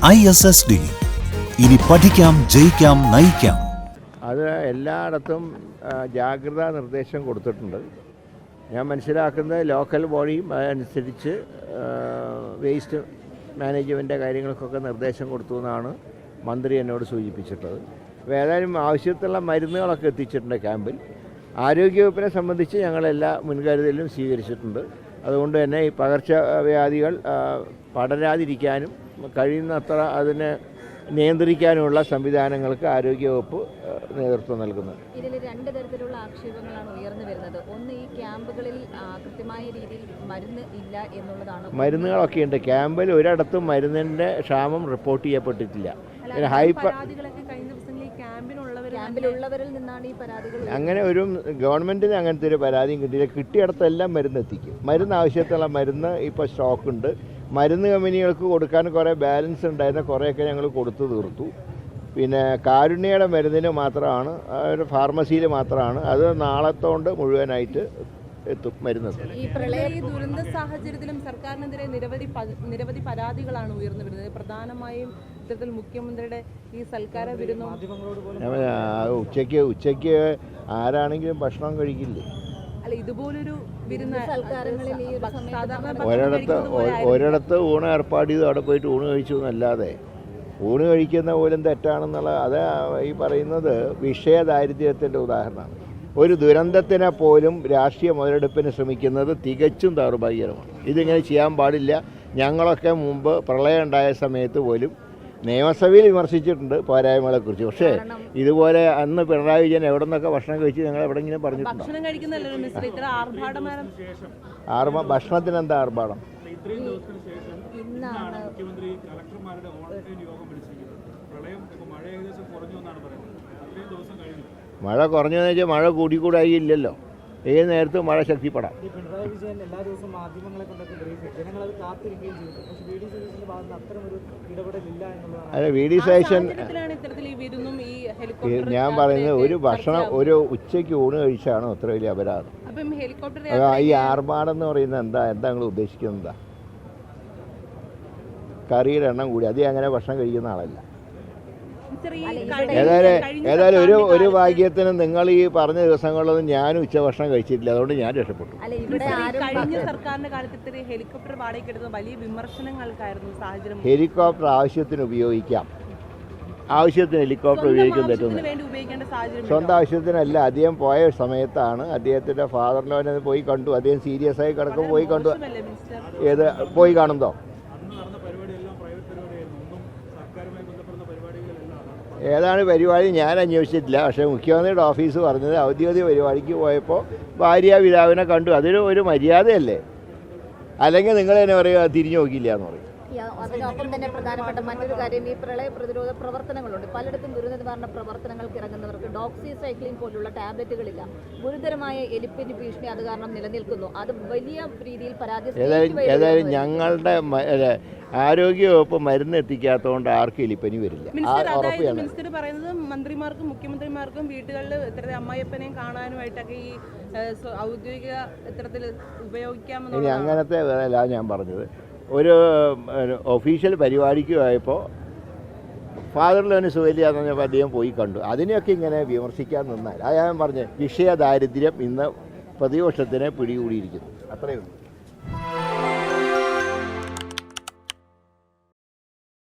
ISSD. ഇനി പഠിക്കാം, ജയിക്കാം, നയിക്കാം. അത് എല്ലായിടത്തും ജാഗ്രതാ നിർദ്ദേശം കൊടുത്തിട്ടുണ്ട്. ഞാൻ മനസ്സിലാക്കുന്നത് ലോക്കൽ ബോഡിയും അതനുസരിച്ച് വേസ്റ്റ് മാനേജ്മെൻറ്റിൻ്റെ കാര്യങ്ങൾക്കൊക്കെ നിർദ്ദേശം കൊടുത്തു എന്നാണ് മന്ത്രി എന്നോട് സൂചിപ്പിച്ചിട്ടുള്ളത്. അപ്പോൾ ഏതായാലും ആവശ്യത്തിലുള്ള മരുന്നുകളൊക്കെ എത്തിച്ചിട്ടുണ്ട് ക്യാമ്പിൽ. ആരോഗ്യവകുപ്പിനെ സംബന്ധിച്ച് ഞങ്ങളെല്ലാ മുൻകരുതലും സ്വീകരിച്ചിട്ടുണ്ട്. അതുകൊണ്ട് തന്നെ ഈ പകർച്ചവ്യാധികൾ പടരാതിരിക്കാനും കഴിയുന്നത്ര അതിനെ നിയന്ത്രിക്കാനുമുള്ള സംവിധാനങ്ങൾക്ക് ആരോഗ്യവകുപ്പ് നേതൃത്വം നൽകുന്നത്. ഇതിൽ രണ്ട് തരത്തിലുള്ള ആക്ഷേപങ്ങളാണ് ഉയർന്നു വരുന്നത്. ഒന്ന്, ഈ ക്യാമ്പുകളിൽ കൃത്യമായ രീതിയിൽ മരുന്ന് ഇല്ല എന്നുള്ളതാണ്. മരുന്നുകളൊക്കെ ഉണ്ട്. ക്യാമ്പിൽ ഒരിടത്തും മരുന്നിൻ്റെ ക്ഷാമം റിപ്പോർട്ട് ചെയ്യപ്പെട്ടിട്ടില്ല. ക്യാമ്പിലുള്ളവരിൽ നിന്നാണ് ഈ പരാതികൾ. അങ്ങനെ ഒരു ഗവൺമെൻറ്റിന് അങ്ങനത്തെ ഒരു പരാതിയും കിട്ടിയില്ല. കിട്ടിയിടത്തെല്ലാം മരുന്ന് എത്തിക്കും. മരുന്ന് ആവശ്യത്തിലുള്ള മരുന്ന് ഇപ്പോൾ സ്റ്റോക്കുണ്ട്. മരുന്ന് കമ്പനികൾക്ക് കൊടുക്കാൻ കുറേ ബാലൻസ് ഉണ്ടായിരുന്ന കുറേയൊക്കെ ഞങ്ങൾ കൊടുത്തു തീർത്തു. പിന്നെ കാരുണ്യയുടെ മരുന്നിന് മാത്രമാണ്, ഒരു ഫാർമസിയിൽ മാത്രമാണ്. അത് നാളത്തോണ്ട് മുഴുവനായിട്ട് എത്തും മരുന്ന്. ഈ ദുരന്ത സാഹചര്യത്തിലും സർക്കാരിനെതിരെ നിരവധി പരാതികളാണ് ഉയർന്നു വരുന്നത്. പ്രധാനമായും ഇത്തരത്തിൽ മുഖ്യമന്ത്രിയുടെ ഈ സൽക്കാര വിരുന്നും ഉച്ചയ്ക്ക് ആരാണെങ്കിലും ഭക്ഷണം കഴിക്കില്ലേ? അല്ല, ഇതുപോലൊരു ഒരിടത്ത് ഊണ് ഏർപ്പാട് ചെയ്ത് അവിടെ പോയിട്ട് ഊണ് കഴിച്ചു എന്നല്ലാതെ ഊണ് കഴിക്കുന്ന പോലും തെറ്റാണെന്നുള്ള അത് ഈ പറയുന്നത് വിഷയദാരിദ്ര്യത്തിൻ്റെ ഉദാഹരണമാണ്. ഒരു ദുരന്തത്തിനെ പോലും രാഷ്ട്രീയ മുതലെടുപ്പിന് ശ്രമിക്കുന്നത് തികച്ചും ദൗർഭാഗ്യകരമാണ്. ഇതിങ്ങനെ ചെയ്യാൻ പാടില്ല. ഞങ്ങളൊക്കെ മുമ്പ് പ്രളയം ഉണ്ടായ സമയത്ത് പോലും നിയമസഭയിൽ വിമർശിച്ചിട്ടുണ്ട് പോരായ്മകളെക്കുറിച്ച്. പക്ഷേ ഇതുപോലെ അന്ന് പിണറായി വിജയൻ എവിടെ നിന്നൊക്കെ ഭക്ഷണം കഴിച്ച് ഞങ്ങൾ എവിടെയെങ്കിലും പറഞ്ഞിട്ടുണ്ടോ? ഭക്ഷണത്തിന് എന്താ ആർഭാടം? മഴ കുറഞ്ഞെന്ന് വെച്ചാൽ മഴ കൂടിക്കൂടായി ഇല്ലല്ലോ. ഏത് നേരത്തും മഴ ശക്തിപ്പെടാം. അല്ല, വി ഡി സതീശൻ ഞാൻ പറയുന്നത് ഒരു ഉച്ചയ്ക്ക് ഊണ് കഴിച്ചാണ് അത്ര വലിയ അപരാധം. ഈ ആർഭാടം എന്ന് പറയുന്നത് എന്താ നിങ്ങൾ ഉദ്ദേശിക്കുന്നത്? കറിയുടെ എണ്ണം കൂടി അത് അങ്ങനെ ഭക്ഷണം കഴിക്കുന്ന ആളല്ല. ഏതായാലും ഒരു ഭാഗ്യത്തിന് നിങ്ങൾ ഈ പറഞ്ഞ ദിവസങ്ങളിലൊന്നും ഞാനും ഉച്ചഭക്ഷണം കഴിച്ചിട്ടില്ല. അതുകൊണ്ട് ഞാൻ രക്ഷപ്പെട്ടു. ഹെലികോപ്റ്റർ ആവശ്യത്തിന് ഉപയോഗിക്കാം. ആവശ്യത്തിന് ഹെലികോപ്റ്റർ ഉപയോഗിക്കാൻ പറ്റുന്നത് സ്വന്തം ആവശ്യത്തിനല്ല. അദ്ദേഹം പോയ സമയത്താണ് അദ്ദേഹത്തിൻ്റെ ഫാദറിനെ പോയി കണ്ടു. അദ്ദേഹം സീരിയസ് ആയി കിടക്കും. പോയി കാണുന്നതോ? ഏതാണ് പരിപാടി ഞാൻ അന്വേഷിച്ചിട്ടില്ല. പക്ഷേ മുഖ്യമന്ത്രിയുടെ ഓഫീസ് പറഞ്ഞത് ഔദ്യോഗിക പരിപാടിക്ക് പോയപ്പോൾ ഭാര്യാപിതാവിനെ കണ്ടു. ഒരു മര്യാദയല്ലേ? അല്ലെങ്കിൽ നിങ്ങൾ തന്നെ പറയുക തിരിഞ്ഞു നോക്കിയില്ല എന്ന് പറയും. അതിനൊപ്പം തന്നെ പ്രധാനപ്പെട്ട മറ്റൊരു കാര്യം, ഈ പ്രളയ പ്രതിരോധ പ്രവർത്തനങ്ങളുണ്ട്. പലയിടത്തും ദുരന്ത നിവാരണ പ്രവർത്തനങ്ങൾക്ക് ഇറങ്ങുന്നവർക്ക് ഡോക്സിസൈക്ലിൻ പോലുള്ള ടാബ്ലറ്റുകളില്ല. ഗുരുതരമായ എലിപ്പനി ഭീഷണി അത് കാരണം നിലനിൽക്കുന്നു. അത് വലിയ രീതിയിൽ ഏതായാലും ഞങ്ങളുടെ ആരോഗ്യവകുപ്പ് മരുന്ന് എത്തിക്കാത്തതുകൊണ്ട് ആർക്കും എലിപ്പനി വരില്ല. മിനിസ്റ്റർ പറയുന്നത് മന്ത്രിമാർക്കും മുഖ്യമന്ത്രിമാർക്കും വീടുകളിൽ ഇത്തരത്തിൽ അമ്മായിയപ്പനെയും കാണാനുമായിട്ടൊക്കെ ഈ ഔദ്യോഗിക ഇത്തരത്തിൽ ഉപയോഗിക്കാമെന്ന്. ഇനി അങ്ങനത്തെ അല്ല ഞാൻ പറഞ്ഞത്. ഒരു ഒഫീഷ്യൽ പരിപാടിക്ക് പോയപ്പോൾ ഫാദറിന് സുഖമില്ലാന്ന് പറഞ്ഞപ്പോൾ അദ്ദേഹം പോയി കണ്ടു. അതിനെയൊക്കെ ഇങ്ങനെ വിമർശിക്കാൻ നിന്നാൽ ഞാൻ പറഞ്ഞ വിഷയ ദാരിദ്ര്യം ഇന്ന് പ്രതിപക്ഷത്തിനെ പിടികൂടിയിരിക്കുന്നു. അത്രയേ ഉള്ളൂ.